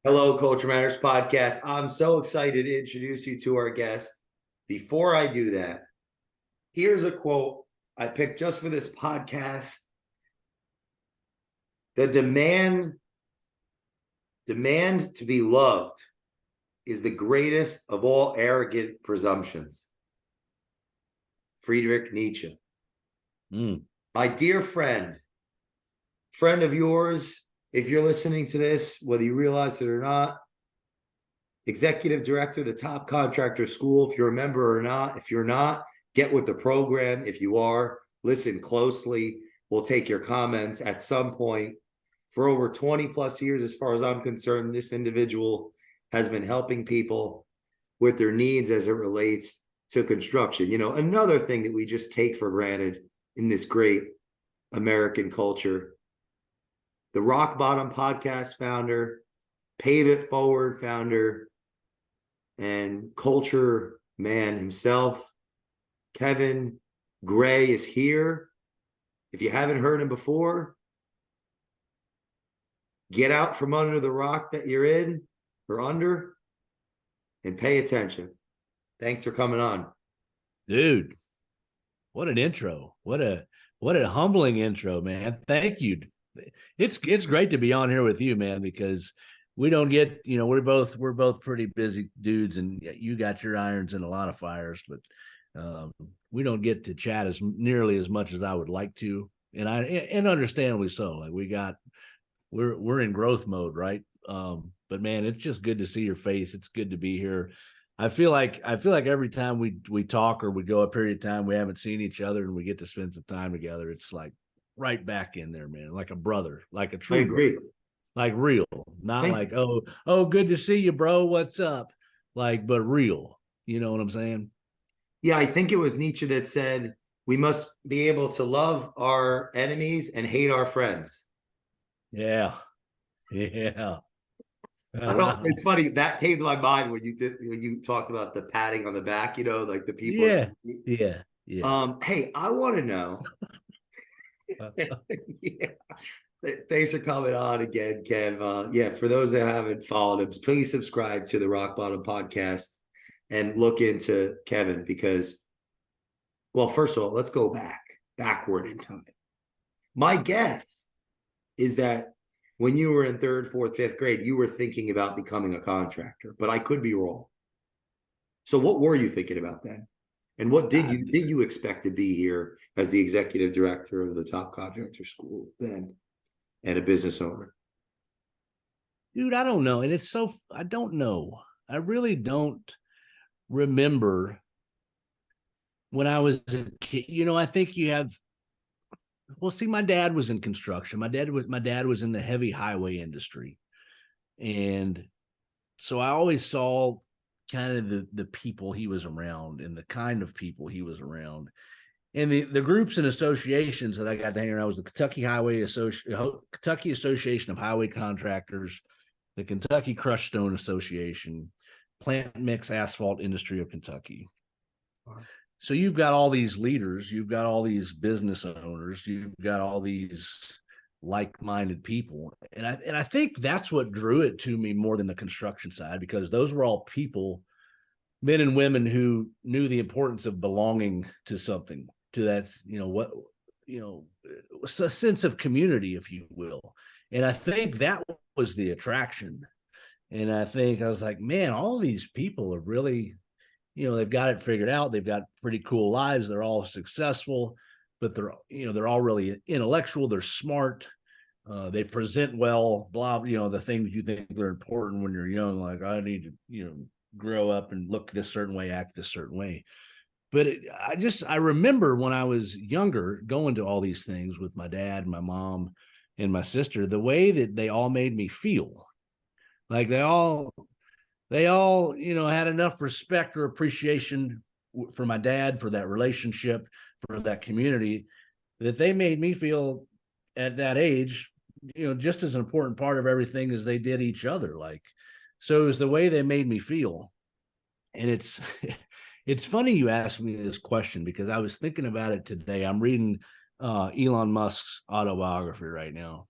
Hello, Culture Matters podcast. I'm so excited to introduce you to our guest. Before I do that, here's a quote I picked just for this podcast. The demand to be loved is the greatest of all arrogant presumptions. Friedrich Nietzsche. My dear friend of yours, if you're listening to this, whether you realize it or not, executive director of the top contractor school, if you're a member or not. If you're not, get with the program. If you are, listen closely. We'll take your comments at some point. For over 20 plus years, as far as I'm concerned, this individual has been helping people with their needs as it relates to construction. You know, another thing that we just take for granted in this great American culture. The Rock Bottom podcast founder, Pave It Forward founder, and culture man himself, Kevin Gray, is here. If you haven't heard him before, get out from under the rock that you're in or under and pay attention. Thanks for coming on. Dude, what an intro. What a humbling intro, man. Thank you. It's great to be on here with you, man, because we don't get, we're both pretty busy dudes, and you got your irons in a lot of fires, but we don't get to chat as nearly as much as I would like to. And understandably so. Like we're in growth mode, right? But man, it's just good to see your face. It's good to be here. I feel like every time we talk or we go a period of time we haven't seen each other and we get to spend some time together, it's like right back in there, man. Like a brother, like a true brother. Like real, not like, oh, good to see you, bro. What's up? Like, but real. You know what I'm saying? Yeah, I think it was Nietzsche that said we must be able to love our enemies and hate our friends. Yeah. It's funny that came to my mind when you talked about the patting on the back. Like the people. Yeah. Hey, I want to know. Yeah. Thanks for coming on again, Kev. For those that haven't followed him, please subscribe to the Rock Bottom podcast and look into Kevin because, well, first of all, let's go backward in time. My guess is that when you were in 3rd, 4th, 5th grade, you were thinking about becoming a contractor, but I could be wrong. So what were you thinking about then? And what did you expect to be here as the executive director of the top contractor school then and a business owner? Dude, I don't know. And I don't know. I really don't remember when I was a kid. I think you have, well, see, my dad was in construction. My dad was in the heavy highway industry. And so I always saw kind of the people he was around and the kind of people he was around. And the groups and associations that I got to hang around was the Kentucky Association of Highway Contractors, the Kentucky Crushed Stone Association, Plant Mix Asphalt Industry of Kentucky. Wow. So you've got all these leaders, you've got all these business owners, you've got all these like-minded people. And I think that's what drew it to me more than the construction side, because those were all people, men and women who knew the importance of belonging to something, to that, a sense of community, if you will. And I think that was the attraction. And I think I was like, man, all these people are really, they've got it figured out. They've got pretty cool lives. They're all successful, but they're all really intellectual. They're smart. They present well, blah, the things you think are important when you're young. Like, I need to, grow up and look this certain way, act this certain way. But I remember when I was younger going to all these things with my dad, my mom, and my sister, the way that they all made me feel. Like they all, had enough respect or appreciation for my dad, for that relationship, for that community, that they made me feel at that age, just as an important part of everything as they did each other. Like, so it was the way they made me feel. And it's funny you asked me this question because I was thinking about it today. I'm reading Elon Musk's autobiography right now.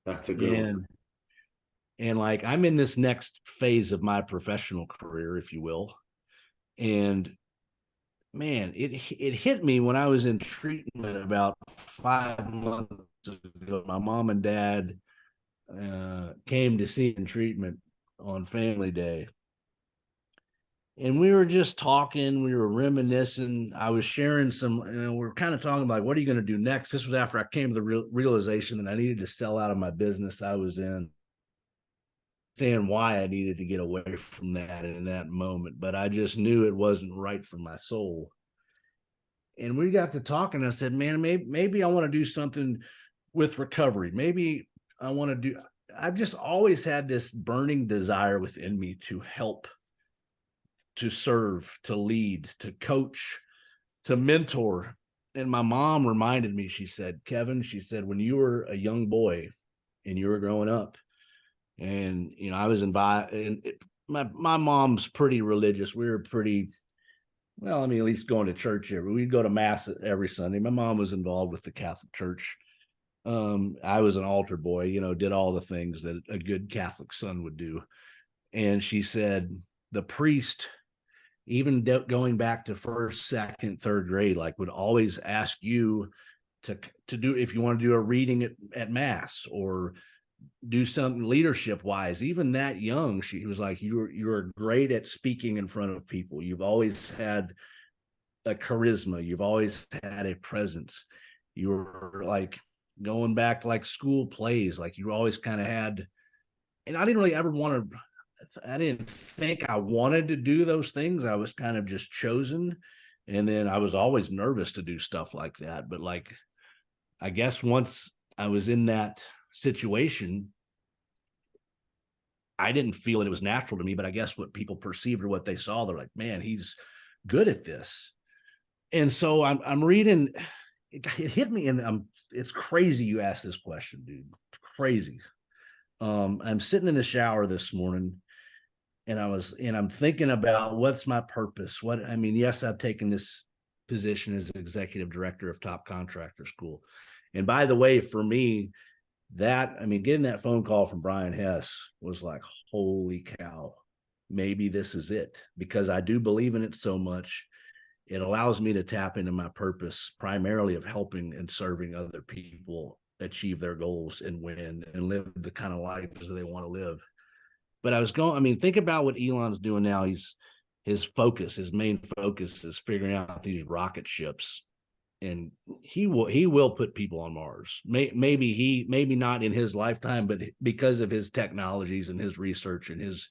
That's a good one. And like, I'm in this next phase of my professional career, if you will. And man, it hit me when I was in treatment about 5 months ago. My mom and dad came to see in treatment on Family Day. And we were just talking, we were reminiscing. I was sharing some, we were kind of talking about, like, what are you going to do next? This was after I came to the realization that I needed to sell out of my business I was in. Understand why I needed to get away from that in that moment, but I just knew it wasn't right for my soul. And we got to talking. I said, man, maybe I want to do something with recovery. Maybe I want to do, I've just always had this burning desire within me to help, to serve, to lead, to coach, to mentor. And my mom reminded me, she said, Kevin, she said, when you were a young boy and you were growing up, and I was invited, and my mom's pretty religious. We were pretty, well, I mean, at least going to church we'd go to mass every Sunday. My mom was involved with the Catholic Church. I was an altar boy, did all the things that a good Catholic son would do. And she said, the priest, even going back to first, second, third grade, like, would always ask you to do, if you want to do a reading at mass or do something leadership wise. Even that young, she was like, you're great at speaking in front of people. You've always had a charisma. You've always had a presence. You were like, going back to like school plays, like you always kind of had. And I didn't really ever want to, I didn't think I wanted to do those things. I was kind of just chosen. And then I was always nervous to do stuff like that. But like, I guess once I was in that situation, I didn't feel it was natural to me, but I guess what people perceived or what they saw, they're like, man, he's good at this. And so I'm reading, it hit me, and it's crazy you asked this question, dude. It's crazy. I'm sitting in the shower this morning, and I'm thinking about what's my purpose. Yes, I've taken this position as executive director of Top Contractor School. And by the way, for me, getting that phone call from Brian Hess was like, holy cow, maybe this is it, because I do believe in it so much. It allows me to tap into my purpose, primarily of helping and serving other people achieve their goals and win and live the kind of lives that they want to live. But think about what Elon's doing now. His main focus is figuring out these rocket ships, and he will put people on Mars. Maybe not in his lifetime, but because of his technologies and his research and his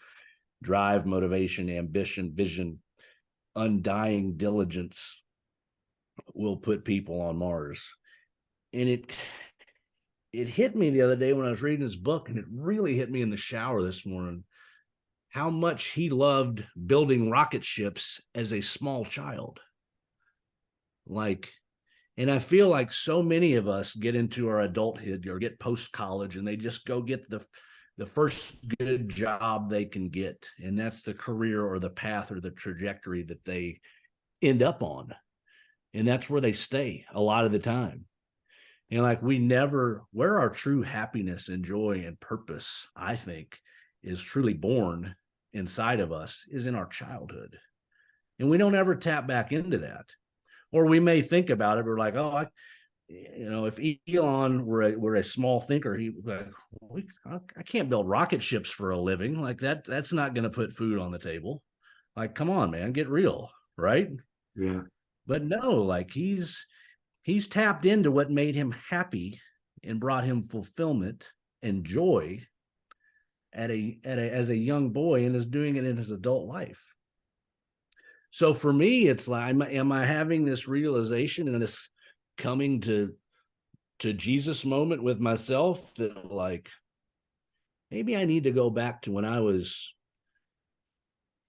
drive, motivation, ambition, vision, undying diligence, will put people on Mars. And it hit me the other day when I was reading his book, and it really hit me in the shower this morning, how much he loved building rocket ships as a small child. And I feel like so many of us get into our adulthood or get post-college, and they just go get the first good job they can get. And that's the career or the path or the trajectory that they end up on. And that's where they stay a lot of the time. And like, where our true happiness and joy and purpose, I think, is truly born inside of us, is in our childhood. And we don't ever tap back into that. Or we may think about it, we're like, oh, if Elon were a small thinker, I can't build rocket ships for a living. Like that's not going to put food on the table. Like, come on, man, get real, right? Yeah. But no, like he's tapped into what made him happy and brought him fulfillment and joy as a young boy, and is doing it in his adult life. So for me, it's like, am I having this realization and this coming to Jesus moment with myself that like, maybe I need to go back to when I was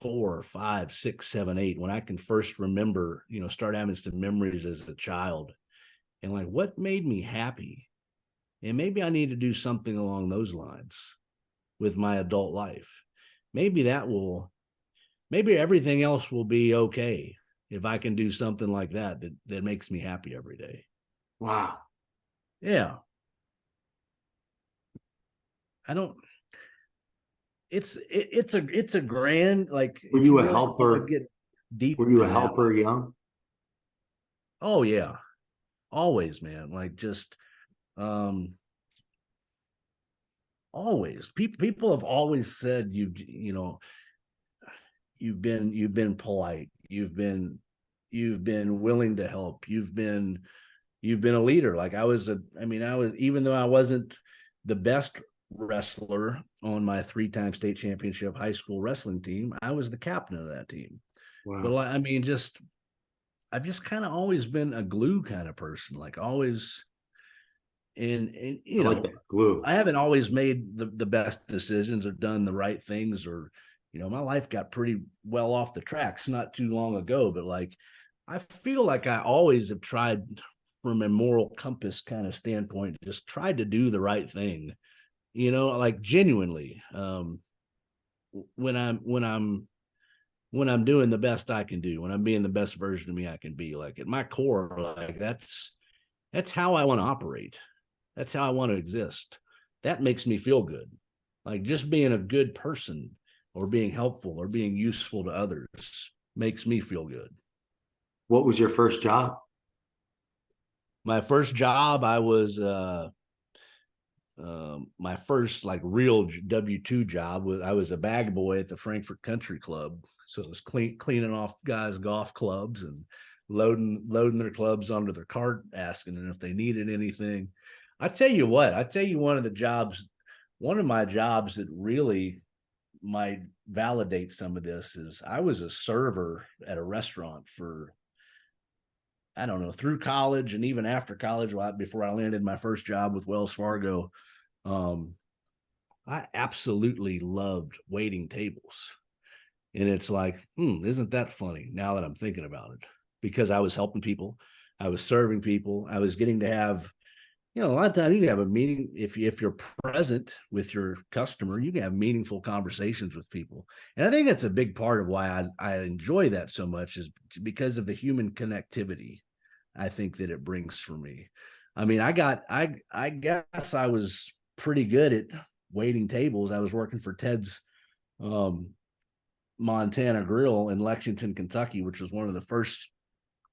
4, 5, 6, 7, 8, when I can first remember, start having some memories as a child, and like, what made me happy? And maybe I need to do something along those lines with my adult life. Maybe everything else will be okay if I can do something like that makes me happy every day. Wow. Yeah. it's a grand, like, Were if you you a really want helper? to get deep Were you a in that. helper young? Oh yeah, always, man. Like, just um always, people have always said, you know, you've been polite, you've been willing to help, you've been a leader. Like, I was, even though I wasn't the best wrestler on my 3-time state championship high school wrestling team, I was the captain of that team. But Wow. like, I mean, just I've just kind of always been a glue kind of person, like, always. And I like that glue. I haven't always made the best decisions or done the right things, or my life got pretty well off the tracks not too long ago, but like, I feel like I always have tried, from a moral compass kind of standpoint, just tried to do the right thing, like, genuinely. When I'm doing the best I can do, when I'm being the best version of me I can be, like, at my core, like, that's how I want to operate. That's how I want to exist. That makes me feel good. Like, just being a good person, or being helpful, or being useful to others, makes me feel good. What was your first job? My first job, I was my first, like, real W-2 job was, I was a bag boy at the Frankfurt Country Club. So it was cleaning off guys' golf clubs and loading their clubs onto their cart, asking them if they needed anything. I tell you what, one of my jobs that really might validate some of this is, I was a server at a restaurant for, I don't know, through college and even after college, before I landed my first job with Wells Fargo. Um, I absolutely loved waiting tables. And it's like, isn't that funny now that I'm thinking about it? Because I was helping people, I was serving people, I was getting to have, a lot of times you can have a meeting. If you're present with your customer, you can have meaningful conversations with people. And I think that's a big part of why I enjoy that so much, is because of the human connectivity I think that it brings for me. I mean, I guess I was pretty good at waiting tables. I was working for Ted's um, Montana Grill in Lexington, Kentucky, which was one of the first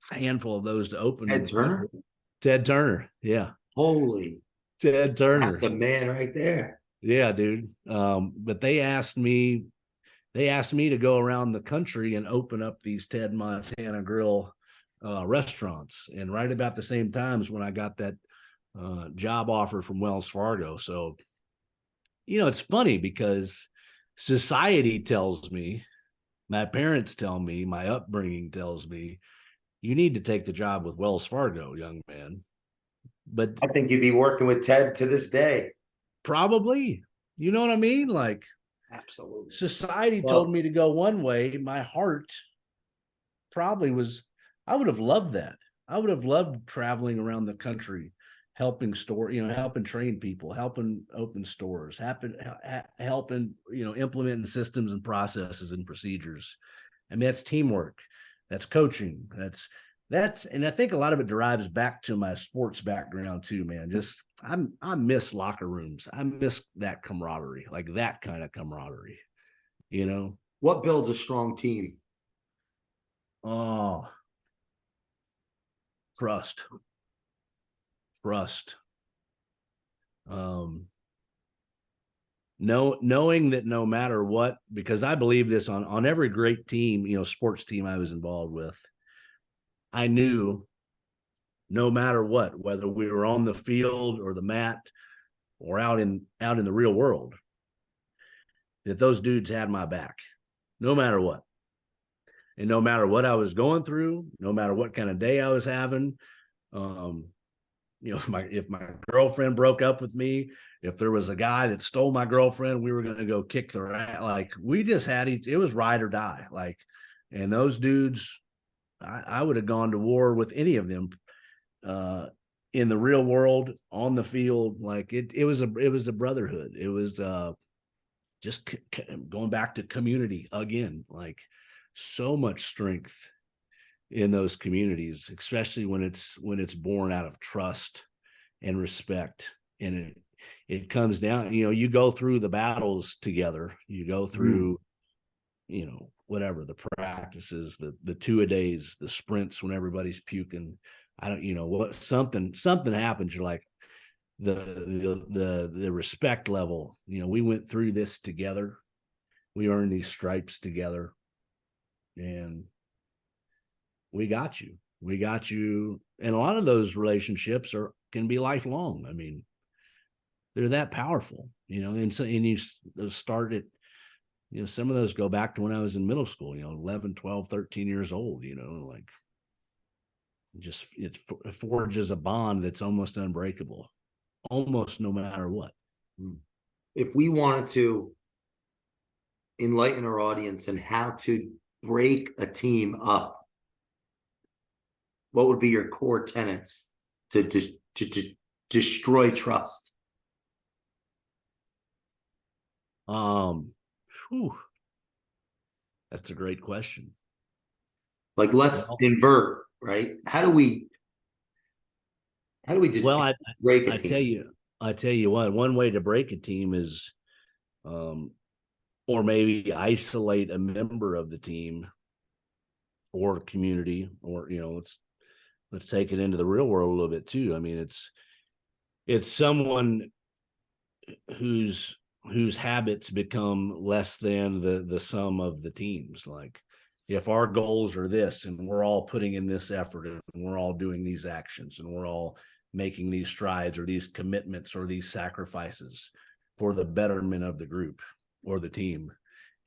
handful of those to open in Ed the Turner? country. Ted Turner, yeah, Holy, Ted that's Turner, a man right there. yeah, dude. But they asked me to go around the country and open up these Ted Montana Grill restaurants, and right about the same times when I got that job offer from Wells Fargo. So, it's funny because society tells me, my parents tell me, my upbringing tells me, you need to take the job with Wells Fargo, young man. But I think you'd be working with Ted to this day. probably, you know what I mean? Like, Absolutely. society told Well, me to go one way. My heart probably was, I would have loved that. I would have loved traveling around the country, helping train people, helping open stores, helping, implementing systems and processes and procedures. I mean, that's teamwork, that's coaching, and I think a lot of it derives back to my sports background too, man. Just, I miss locker rooms. I miss that camaraderie, like that kind of camaraderie, you know. what builds a strong team? Oh, trust, trust. Um, knowing that no matter what, because I believe this on every great team, sports team I was involved with, I knew no matter what, whether we were on the field or the mat or out in the real world, that those dudes had my back, no matter what. And no matter what I was going through, no matter what kind of day I was having, um, if my girlfriend broke up with me, if there was a guy that stole my girlfriend, we were going to go kick their ass. Like, we just it was ride or die. Like, and those dudes, I would have gone to war with any of them, in the real world, on the field. Like, it was a brotherhood. It was just going back to community again. Like, so much strength in those communities, especially when it's born out of trust and respect. And it comes down, you go through the battles together, you go through, whatever the practices, the 2-a-days, the sprints when everybody's puking. I don't, what something happens. You're like the respect level, we went through this together. We earned these stripes together, and we got you. And a lot of those relationships can be lifelong. I mean, they're that powerful, and you start it, some of those go back to when I was in middle school, 11, 12, 13 years old, like just it forges a bond that's almost unbreakable, almost no matter what. If we wanted to enlighten our audience on how to break a team up, what would be your core tenets to destroy trust? That's a great question. Like, let's invert, right? How do we break a team? I tell you what, one way to break a team is, or maybe isolate a member of the team or community, or, let's take it into the real world a little bit too. I mean, it's someone whose habits become less than the sum of the teams. Like, if our goals are this, and we're all putting in this effort, and we're all doing these actions, and we're all making these strides or these commitments or these sacrifices for the betterment of the group or the team,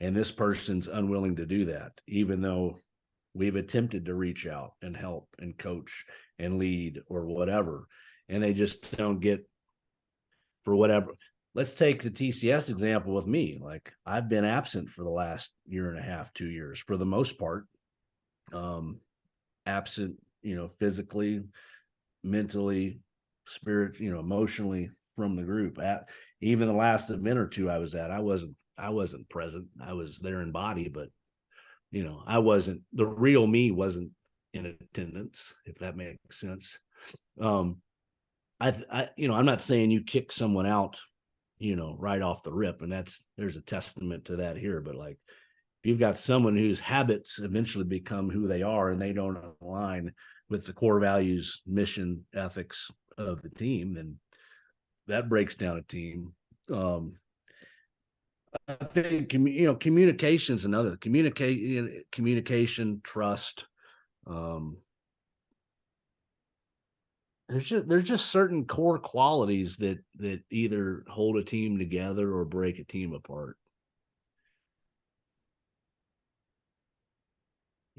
and this person's unwilling to do that, even though we've attempted to reach out and help and coach and lead or whatever, and they just don't get, for whatever. Let's take the TCS example with me. Like, I've been absent for the last year and a half, 2 years, for the most part, absent, physically, mentally, emotionally from the group. Even the last event or two I was at, I wasn't present. I was there in body, but I wasn't, the real me wasn't in attendance, if that makes sense. I'm not saying you kick someone out, right off the rip, and there's a testament to that here. But like, if you've got someone whose habits eventually become who they are, and they don't align with the core values, mission, ethics of the team, then that breaks down a team. I think, communication is another. Communication, trust. There's just certain core qualities that either hold a team together or break a team apart.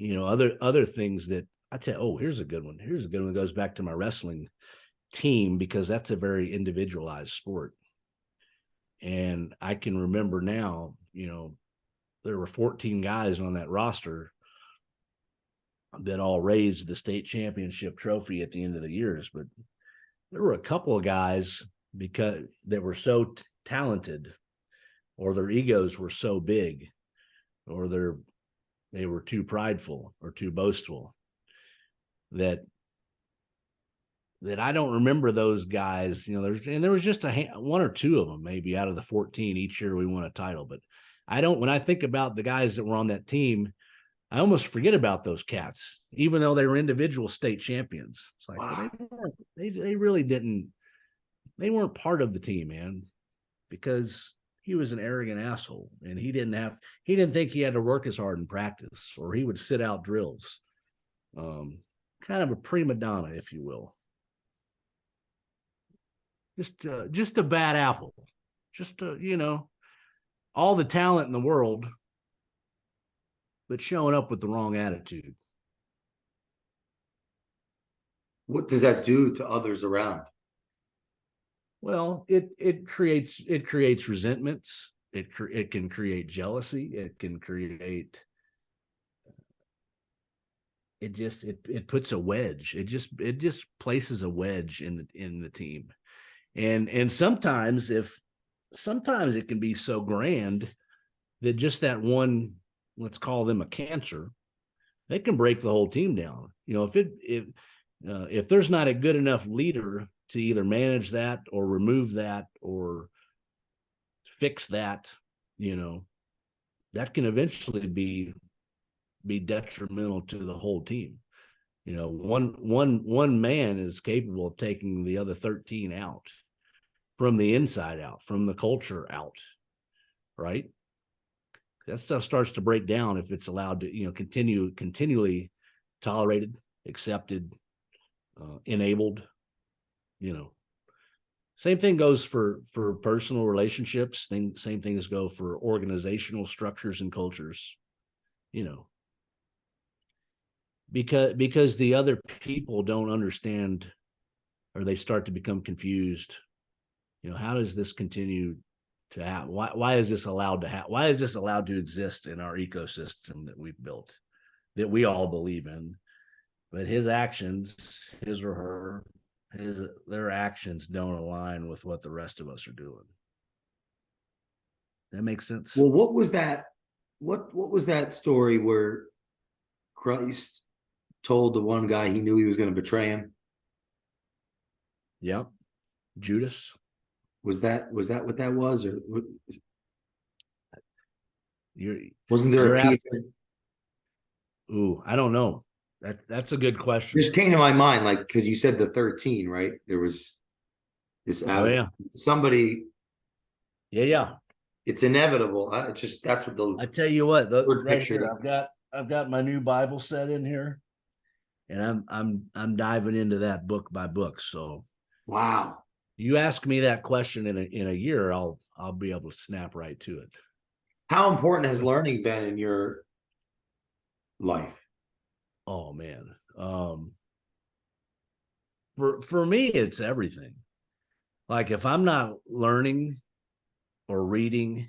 Other things that I tell. Oh, here's a good one. Here's a good one that goes back to my wrestling team, because that's a very individualized sport. And I can remember now, there were 14 guys on that roster that all raised the state championship trophy at the end of the years. But there were a couple of guys, because they were so talented, or their egos were so big, or they were too prideful or too boastful, that I don't remember those guys. There was just one or two of them, maybe out of the 14 each year we won a title. But when I think about the guys that were on that team, I almost forget about those cats, even though they were individual state champions. It's like, wow. They really didn't. They weren't part of the team, man, because he was an arrogant asshole, and he didn't think he had to work as hard in practice, or he would sit out drills. Kind of a prima donna, if you will. Just a bad apple. Just all the talent in the world, but showing up with the wrong attitude. What does that do to others around? Well, it creates resentments. It can create jealousy. It can create. It puts a wedge. It just places a wedge in the team, and sometimes it can be so grand that just that one, let's call them a cancer, they can break the whole team down. If there's not a good enough leader to either manage that or remove that or fix that, that can eventually be detrimental to the whole team. One man is capable of taking the other 13 out from the inside out, from the culture out, right? That stuff starts to break down if it's allowed to, continually tolerated, accepted, enabled. Same thing goes for personal relationships. Same things go for organizational structures and cultures. Because the other people don't understand, or they start to become confused. How does this continue to happen? Why is this allowed to happen? Why is this allowed to exist in our ecosystem that we've built, that we all believe in? But his actions, his or her, their actions don't align with what the rest of us are doing. That makes sense. Well, what was that? What was that story where Christ told the one guy he knew he was going to betray him? Yeah, Judas. Was that what that was, or You're, wasn't there a Peter? Ooh, I don't know. That's a good question. This came to my mind, like, because you said the 13, right? There was this. Oh yeah, somebody. Yeah. It's inevitable. That's what I tell you what, right picture. Here, I've got my new Bible set in here, and I'm diving into that book by book. So wow, you ask me that question in a year, I'll be able to snap right to it. How important has learning been in your life? Oh man, for me, it's everything. Like if I'm not learning or reading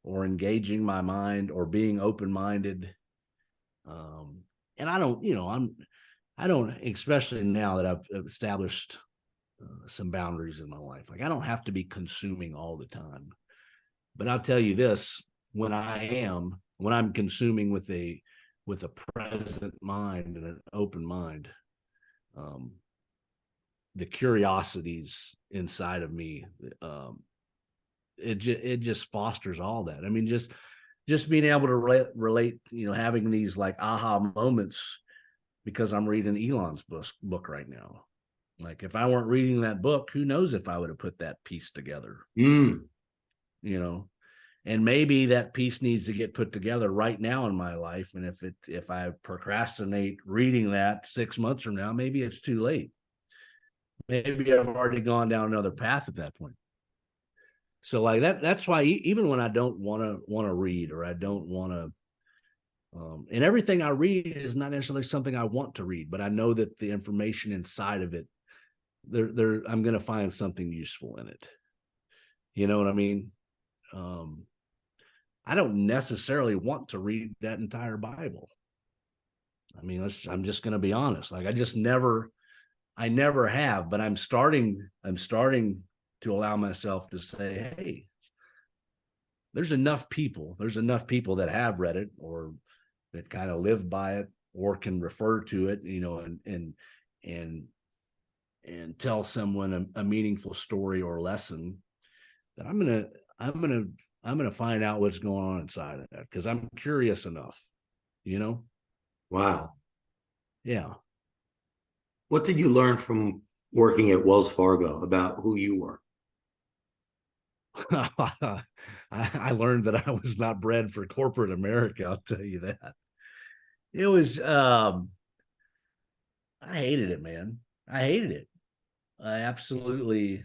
or engaging my mind or being open-minded, and I don't, especially now that I've established some boundaries in my life. Like I don't have to be consuming all the time, but I'll tell you this: when I'm consuming with a present mind and an open mind, the curiosities inside of me, it just fosters all that. I mean, just being able to relate, having these like aha moments because I'm reading Elon's book right now. Like if I weren't reading that book, who knows if I would have put that piece together. And maybe that piece needs to get put together right now in my life. And if I procrastinate reading that 6 months from now, maybe it's too late. Maybe I've already gone down another path at that point. So like that's why even when I don't want to read, or I don't want to, and everything I read is not necessarily something I want to read, but I know that the information inside of it, I'm going to find something useful in it. You know what I mean? I don't necessarily want to read that entire Bible. I mean, I'm just going to be honest. Like I never have, but I'm starting to allow myself to say, hey, there's enough people that have read it or that kind of live by it or can refer to it, and tell someone a meaningful story or lesson, that I'm going to find out what's going on inside of that, because I'm curious enough, Wow. Yeah. What did you learn from working at Wells Fargo about who you were? I learned that I was not bred for corporate America. I'll tell you that. It was, I hated it, man. I hated it. I absolutely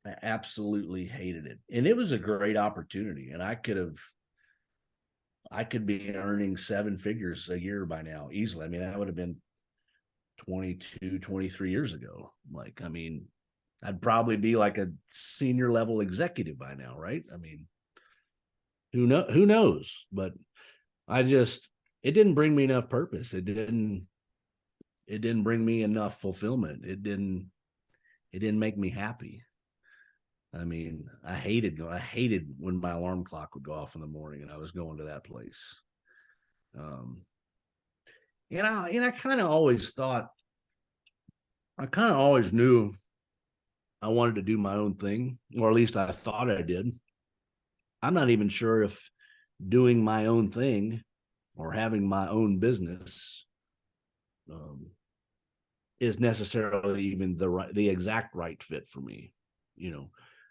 hated it. And it was a great opportunity. And I could be earning 7 figures a year by now easily. I mean, that would have been 22, 23 years ago. Like, I mean, I'd probably be like a senior level executive by now, right? I mean, who knows? But it didn't bring me enough purpose. It didn't bring me enough fulfillment. It didn't make me happy. I mean, I hated when my alarm clock would go off in the morning and I was going to that place. And I kind of always thought I kind of always knew I wanted to do my own thing, or at least I thought I did. I'm not even sure if doing my own thing or having my own business um, is necessarily even the exact right fit for me. You know,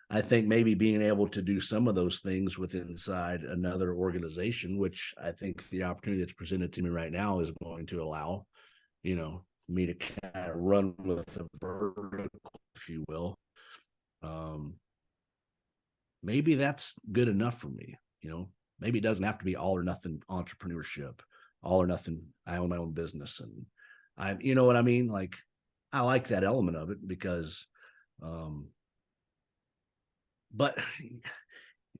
I think maybe being able to do some of those things within inside another organization, which I think the opportunity that's presented to me right now is going to allow, you know, me to kind of run with a vertical, if you will. Um, Maybe that's good enough for me. You know, maybe it doesn't have to be all or nothing entrepreneurship, all or nothing. I own my own business, and you know what I mean? Like, I like that element of it because, um, but,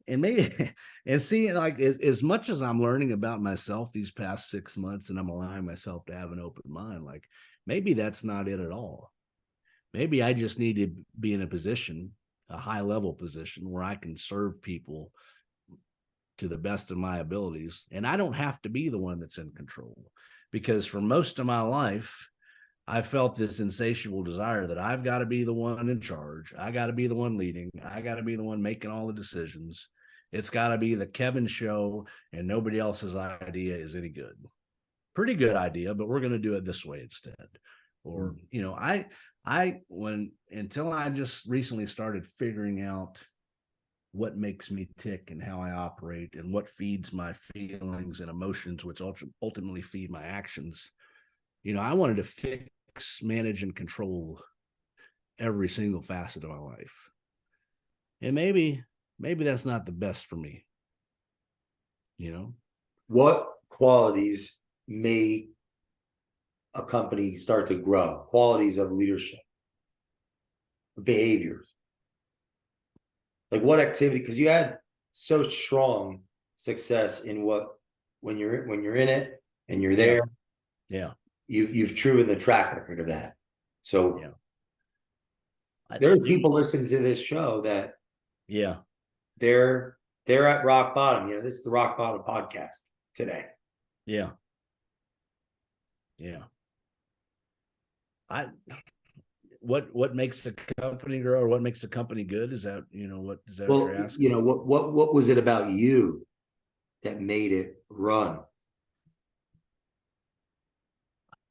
and maybe, and see, like, as much as I'm learning about myself these past 6 months and I'm allowing myself to have an open mind, like, maybe that's not it at all. Maybe I just need to be in a position, a high level position where I can serve people to the best of my abilities. And I don't have to be the one that's in control, because for most of my life, I felt this insatiable desire that I've got to be the one in charge. I got to be the one leading. I got to be the one making all the decisions. It's got to be the Kevin show, and nobody else's idea is any good. Pretty good idea, but we're going to do it this way instead. Or, you know, until I just recently started figuring out what makes me tick and how I operate and what feeds my feelings and emotions, which ultimately feed my actions. You know, I wanted to fix, manage, and control every single facet of my life. And maybe that's not the best for me. You know, What qualities made a company start to grow? Qualities of leadership, behaviors. Like what activity? Because you had so strong success in what when you're in it and you're there. Yeah. You've proven the track record of that. So Yeah. there's people listening to this show that they're at rock bottom. You know, this is the Rock Bottom podcast today. Yeah. What makes a company grow, or what makes a company good? Is that, you know, what is that? Well, what you're asking? you know, what was it about you that made it run?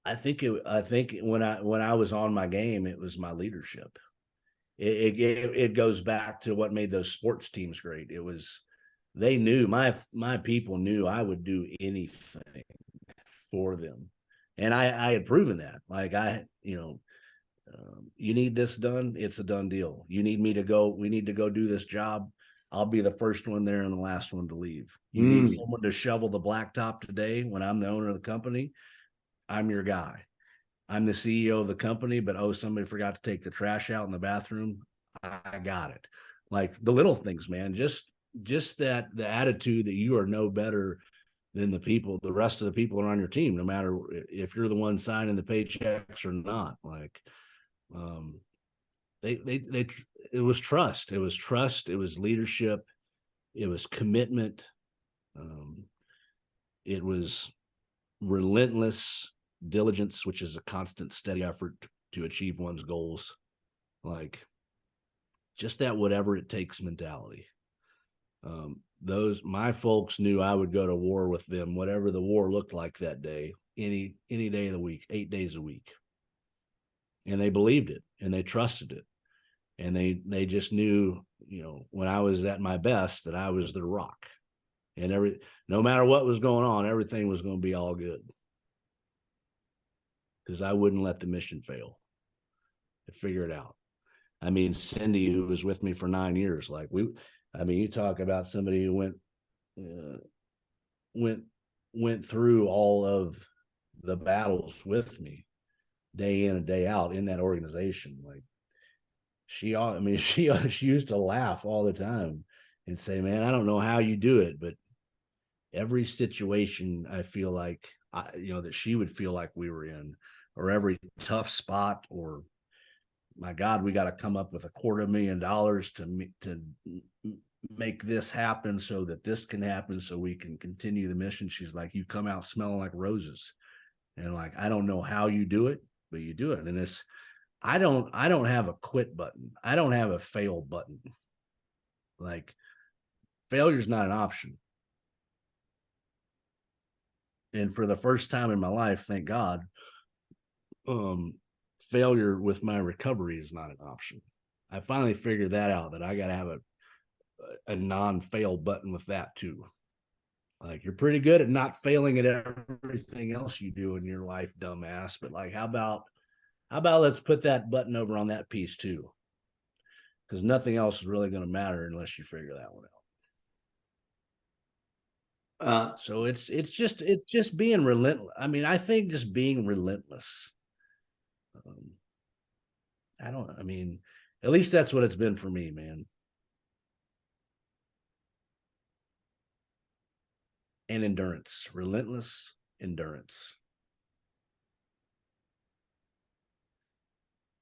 I think when I was on my game, it was my leadership. It goes back to what made those sports teams great. It was, they knew, my people knew I would do anything for them, and I had proven that. Like, you need this done, it's a done deal. You need me to go, we need to go do this job, I'll be the first one there and the last one to leave. You need someone to shovel the blacktop today when I'm the owner of the company, I'm your guy. I'm the CEO of the company, but somebody forgot to take the trash out in the bathroom, I got it. Like, the little things, man, just that, the attitude that you are no better than the rest of the people around your team, no matter if you're the one signing the paychecks or not. Like, it was trust, it was leadership, it was commitment, it was relentless diligence, which is a constant, steady effort to achieve one's goals. Like, just that whatever it takes mentality. My folks knew I would go to war with them, whatever the war looked like that day, any day of the week, 8 days a week. And they believed it, and they trusted it, and they just knew, you know, when I was at my best, that I was the rock, and no matter what was going on, everything was going to be all good, because I wouldn't let the mission fail. To figure it out. I mean, Cindy, who was with me for 9 years, like, you talk about somebody who went through all of the battles with me, day in and day out in that organization. Like, she used to laugh all the time and say, man, I don't know how you do it, but every situation I feel like, that she would feel like we were in, or every tough spot, or, my God, we got to come up with $250,000 to make this happen so that this can happen so we can continue the mission. She's like, you come out smelling like roses. And, like, I don't know how you do it, but you do it. And I don't have a quit button. I don't have a fail button. Like, failure's not an option. And for the first time in my life, thank God, um, failure with my recovery is not an option. I finally figured that out, that I got to have a non-fail button with that too. Like, you're pretty good at not failing at everything else you do in your life, dumbass. But like, how about let's put that button over on that piece too? Because nothing else is really going to matter unless you figure that one out. So it's just being relentless. I mean, I think just being relentless. Um, I mean, at least that's what it's been for me, man. And endurance, relentless endurance.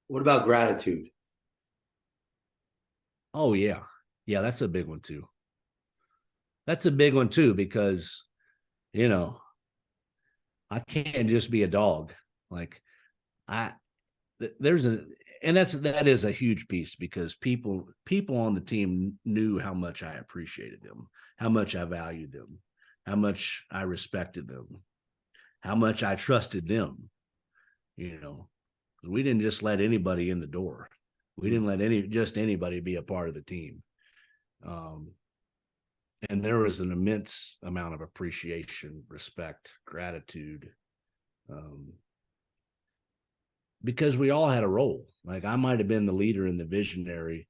What about gratitude? Oh yeah. Yeah, that's a big one too. That's a big one too, because you know, I can't just be a dog. Like, I there's a and that is a huge piece, because people on the team knew how much I appreciated them, how much I valued them, how much I respected them, how much I trusted them. You know, we didn't just let anybody in the door. We didn't let anybody be a part of the team. Um, and there was an immense amount of appreciation, respect, gratitude, um, because we all had a role. Like, I might have been the leader and the visionary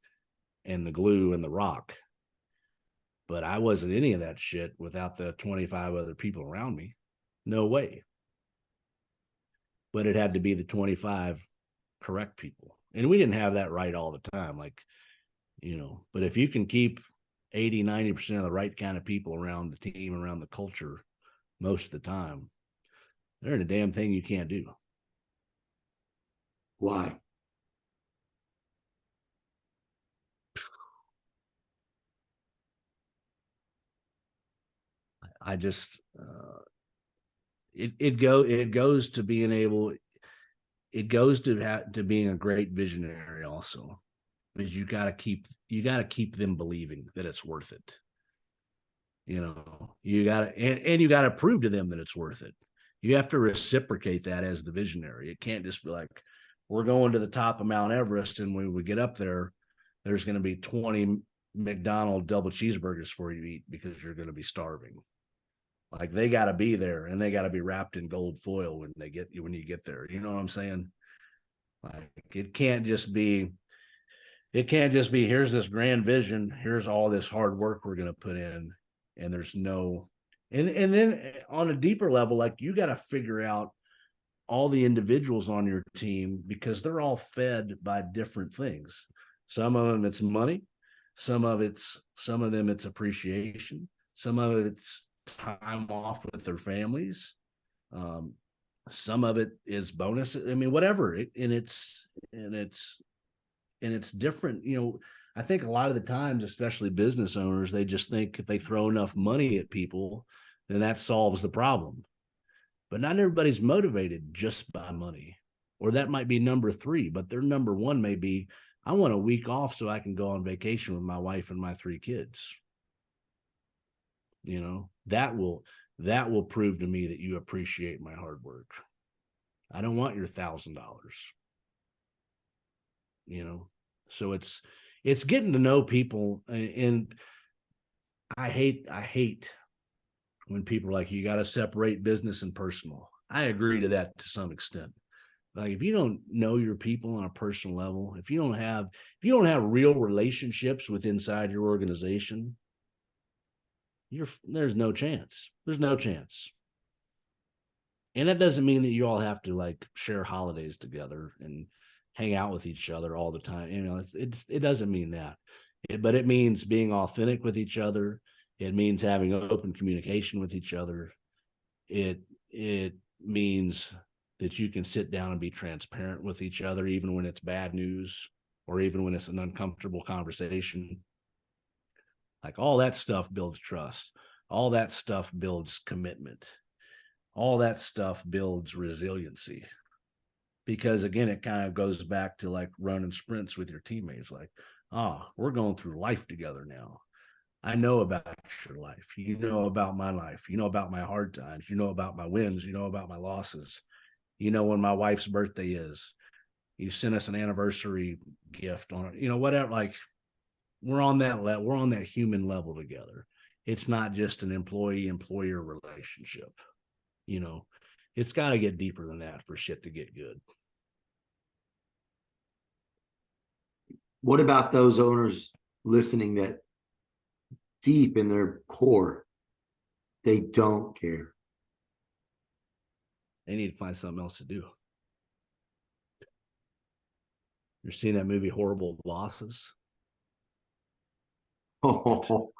and the glue and the rock, but I wasn't any of that shit without the 25 other people around me. No way. But it had to be the 25 correct people. And we didn't have that right all the time. Like, but if you can keep 80-90% of the right kind of people around the team, around the culture, most of the time, there ain't a damn thing you can't do. Why? I just it goes to being able, it goes to being a great visionary also, because you got to keep them believing that it's worth it. You got to prove to them that it's worth it. You have to reciprocate that as the visionary. It can't just be like, we're going to the top of Mount Everest, and when we get up there, there's going to be 20 McDonald's double cheeseburgers for you to eat because you're going to be starving. Like, they got to be there, and they got to be wrapped in gold foil when you get there. You know what I'm saying? Like, it can't just be here's this grand vision, here's all this hard work we're going to put in, and there's no and then on a deeper level, like, you got to figure out all the individuals on your team, because they're all fed by different things. Some of them it's money, some of them it's appreciation, some of it's time off with their families, um, some of it is bonus. I mean, whatever. And it's different. I think a lot of the times, especially business owners, they just think if they throw enough money at people, then that solves the problem. But not everybody's motivated just by money. Or that might be number three, but their number one may be, I want a week off so I can go on vacation with my wife and my 3 kids. That will prove to me that you appreciate my hard work. I don't want your $1,000. So it's getting to know people. And I hate when people are like, you got to separate business and personal. I agree to that to some extent. Like, if you don't know your people on a personal level, if you don't have real relationships with inside your organization, there's no chance. There's no chance. And that doesn't mean that you all have to like share holidays together and hang out with each other all the time. It doesn't mean that. But it means being authentic with each other. It means having open communication with each other. It means that you can sit down and be transparent with each other, even when it's bad news or even when it's an uncomfortable conversation. Like, all that stuff builds trust. All that stuff builds commitment. All that stuff builds resiliency, because again, it kind of goes back to like running sprints with your teammates. Like, we're going through life together now. I know about your life. You know about my life. You know about my hard times. You know about my wins. You know about my losses. You know when my wife's birthday is. You sent us an anniversary gift on it. You know, whatever. Like, we're on that level. We're on that human level together. It's not just an employee-employer relationship. You know, it's got to get deeper than that for shit to get good. What about those owners listening that deep in their core, they don't care? They need to find something else to do. You're seeing that movie Horrible Bosses? Oh.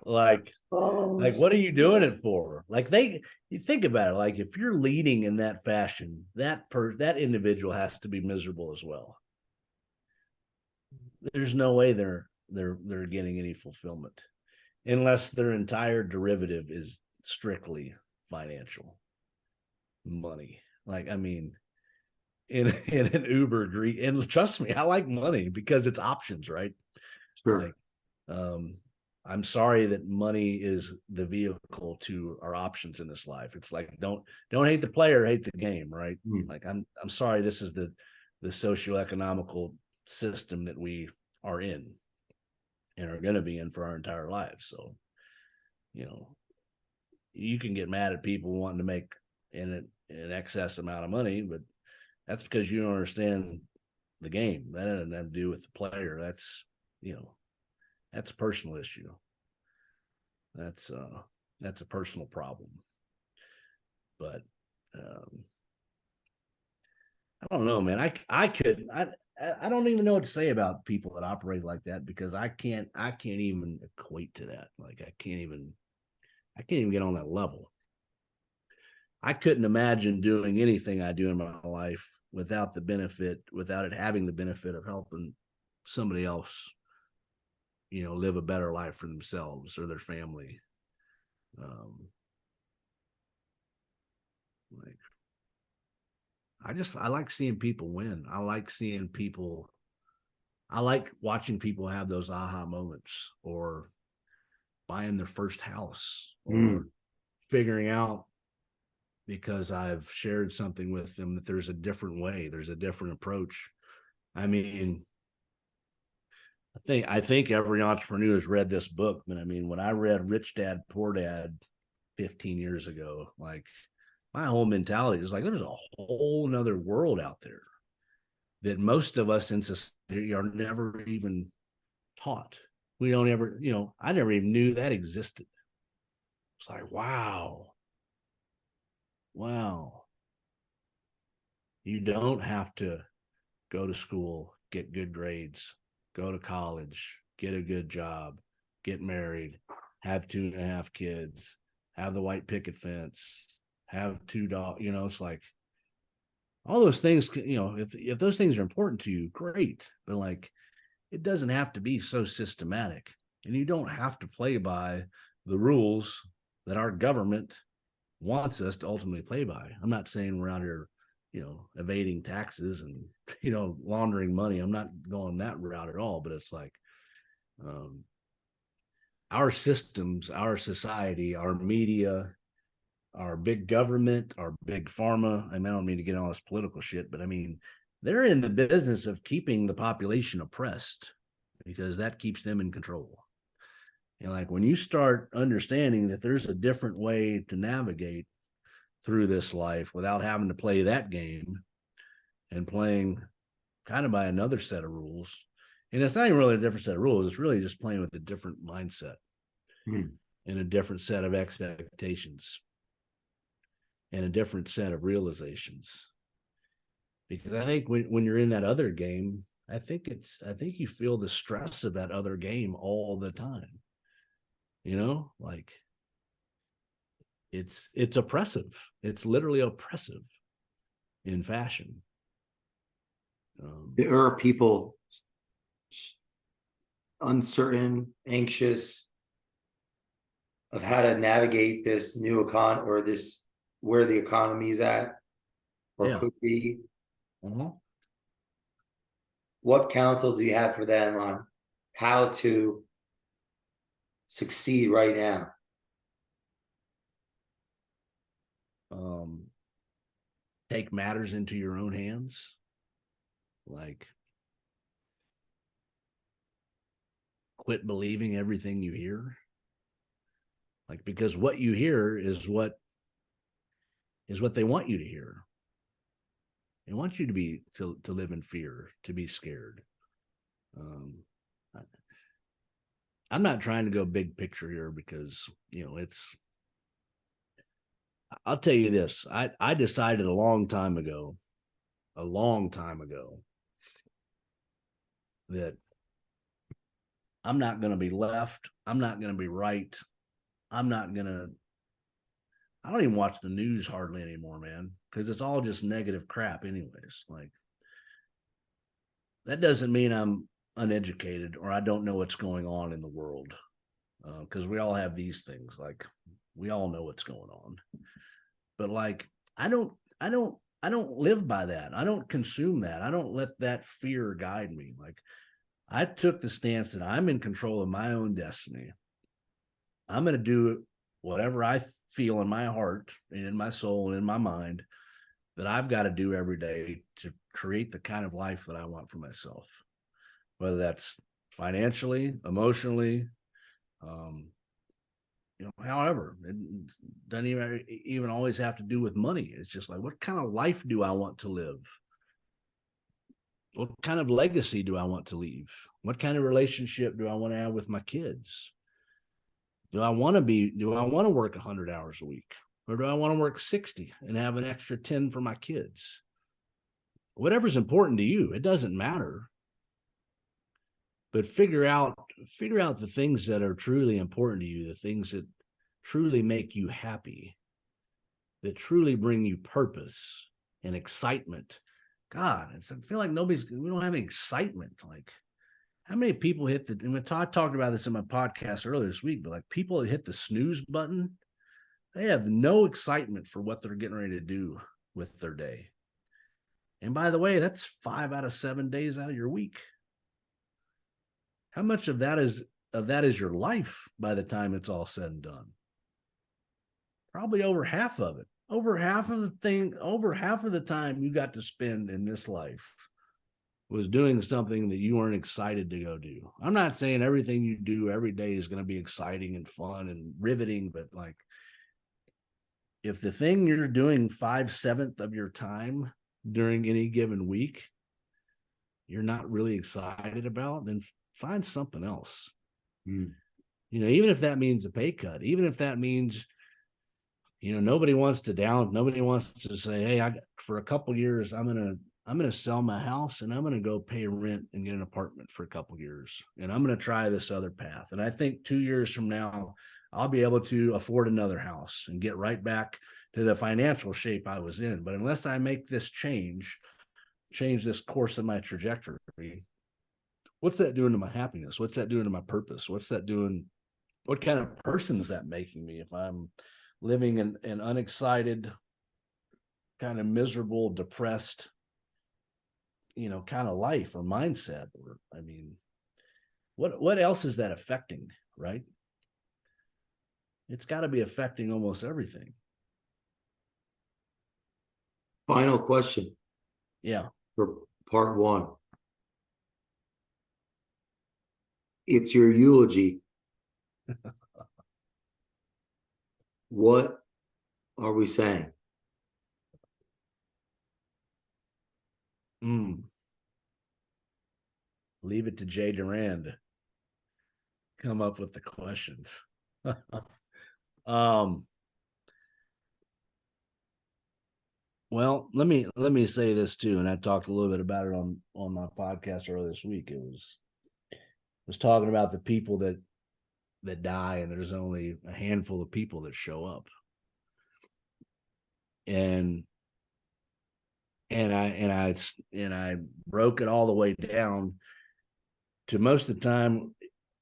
like what are you doing it for? Like, you think about it, like if you're leading in that fashion, that individual has to be miserable as well. There's no way they're getting any fulfillment unless their entire derivative is strictly financial money. Like, I mean, in an Uber greet, and trust me, I like money because it's options, right? Sure. Like, I'm sorry that money is the vehicle to our options in this life. It's like, don't hate the player, hate the game, right? Like, I'm sorry, this is the socioeconomical system that we are in and are going to be in for our entire lives. So, you know, you can get mad at people wanting to make an excess amount of money, but that's because you don't understand the game. That doesn't have to do with the player. That's, you know, that's a personal issue. That's a personal problem. But I don't know, man. I don't even know what to say about people that operate like that, because I can't even equate to that. Like, I can't even get on that level. I couldn't imagine doing anything I do in my life without it having the benefit of helping somebody else, you know, live a better life for themselves or their family. Like, I like seeing people win. I like watching people have those aha moments, or buying their first house, or figuring out, because I've shared something with them, that there's a different way, there's a different approach. I mean, I think every entrepreneur has read this book, but I mean, when I read Rich Dad Poor Dad 15 years ago, like, my whole mentality is like, there's a whole nother world out there that most of us in society are never even taught. We don't ever, you know, I never even knew that existed. It's like, wow. You don't have to go to school, get good grades, go to college, get a good job, get married, have 2.5 kids, have the white picket fence, have 2 dogs. You know, it's like, all those things, you know, if those things are important to you, great. But like, it doesn't have to be so systematic, and you don't have to play by the rules that our government wants us to ultimately play by. I'm not saying we're out here, you know, evading taxes and, you know, laundering money. I'm not going that route at all. But it's like, our systems, our society, our media, our big government, our big pharma. I don't mean to get all this political shit, but I mean, they're in the business of keeping the population oppressed, because that keeps them in control. And like, when you start understanding that there's a different way to navigate through this life without having to play that game, and playing kind of by another set of rules, and it's not even really a different set of rules, it's really just playing with a different mindset and a different set of expectations and a different set of realizations. Because I think when you're in that other game, I think you feel the stress of that other game all the time. You know, like, it's oppressive. It's literally oppressive in fashion. There are people uncertain, anxious, of how to navigate this new or this where the economy's at or Yeah. could be. Uh-huh. What counsel do you have for them on how to succeed right now? Take matters into your own hands. Like, quit believing everything you hear. Like, because what you hear is what they want you to hear. They want you to be to live in fear, to be scared. I'm not trying to go big picture here because, you know, I'll tell you this. I decided a long time ago that I'm not going to be left. I'm not going to be right. I'm not going to, I don't even watch the news hardly anymore, man, because it's all just negative crap, anyways. Like, that doesn't mean I'm uneducated or I don't know what's going on in the world, because we all have these things. Like, we all know what's going on, but like, I don't live by that. I don't consume that. I don't let that fear guide me. Like, I took the stance that I'm in control of my own destiny. I'm going to do whatever I feel in my heart and in my soul and in my mind that I've got to do every day to create the kind of life that I want for myself, whether that's financially, emotionally, you know, however, it doesn't even always have to do with money. It's just like, what kind of life do I want to live? What kind of legacy do I want to leave? What kind of relationship do I want to have with my kids? Do I want to work 100 hours a week? Or do I want to work 60 and have an extra 10 for my kids? Whatever's important to you, it doesn't matter. But figure out the things that are truly important to you, the things that truly make you happy, that truly bring you purpose and excitement. God, I feel like we don't have any excitement. Like, how many people hit the, and I talked about this in my podcast earlier this week, but like, people that hit the snooze button, they have no excitement for what they're getting ready to do with their day. And by the way, that's 5 out of 7 days out of your week. How much of that is your life by the time it's all said and done? Probably over half of it. Over half of the time you got to spend in this life was doing something that you weren't excited to go do. I'm not saying everything you do every day is going to be exciting and fun and riveting, but like, if the thing you're doing 5/7 of your time during any given week you're not really excited about, then find something else. You know, even if that means a pay cut, even if that means, you know, nobody wants to say, hey, for a couple years I'm gonna sell my house and I'm gonna go pay rent and get an apartment for a couple years, and I'm gonna try this other path, and I think 2 years from now I'll be able to afford another house and get right back to the financial shape I was in. But unless I make this change this course of my trajectory, what's that doing to my happiness? What's that doing to my purpose? What's that doing? What kind of person is that making me if I'm living an unexcited, kind of miserable, depressed, you know, kind of life or mindset? Or, I mean, what else is that affecting, right? It's got to be affecting almost everything. Final question. Yeah. For part one. It's your eulogy. What are we saying? Leave it to Jay Doran to come up with the questions. Well, let me say this too, and I talked a little bit about it on my podcast earlier this week. It was talking about the people that die, and there's only a handful of people that show up. And I broke it all the way down to most of the time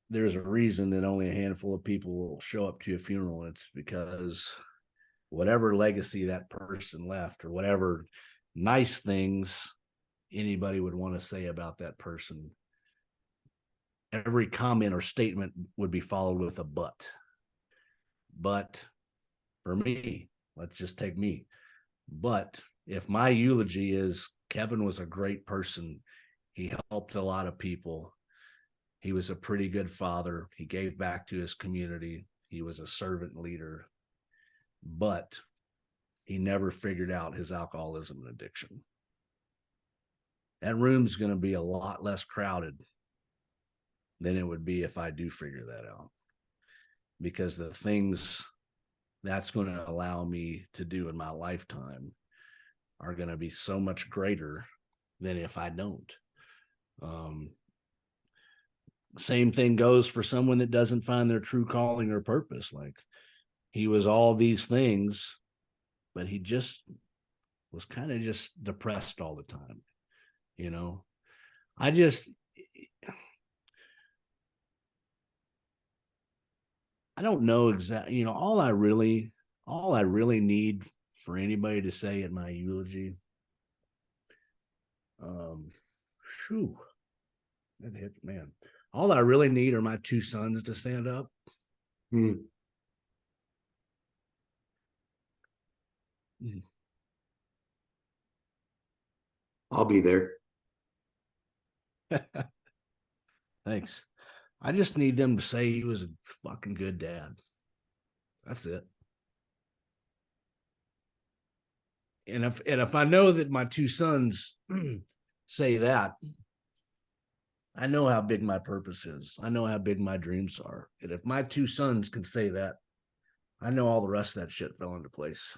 there's a reason that only a handful of people will show up to a funeral. It's because whatever legacy that person left, or whatever nice things anybody would want to say about that person, every comment or statement would be followed with a but. But for me, let's just take me. But if my eulogy is Kevin was a great person, he helped a lot of people, he was a pretty good father, he gave back to his community, he was a servant leader, but he never figured out his alcoholism and addiction, that room's going to be a lot less crowded than it would be if I do figure that out, because the things that's going to allow me to do in my lifetime are going to be so much greater than if I don't. Same thing goes for someone that doesn't find their true calling or purpose. Like, he was all these things, but he just was kind of just depressed all the time. You know, I don't know exactly, you know, all I really need for anybody to say at my eulogy, that hit, man. All I really need are my two sons to stand up. I'll be there. Thanks. I just need them to say he was a fucking good dad. That's it. And if I know that my two sons say that, I know how big my purpose is. I know how big my dreams are. And if my two sons can say that, I know all the rest of that shit fell into place.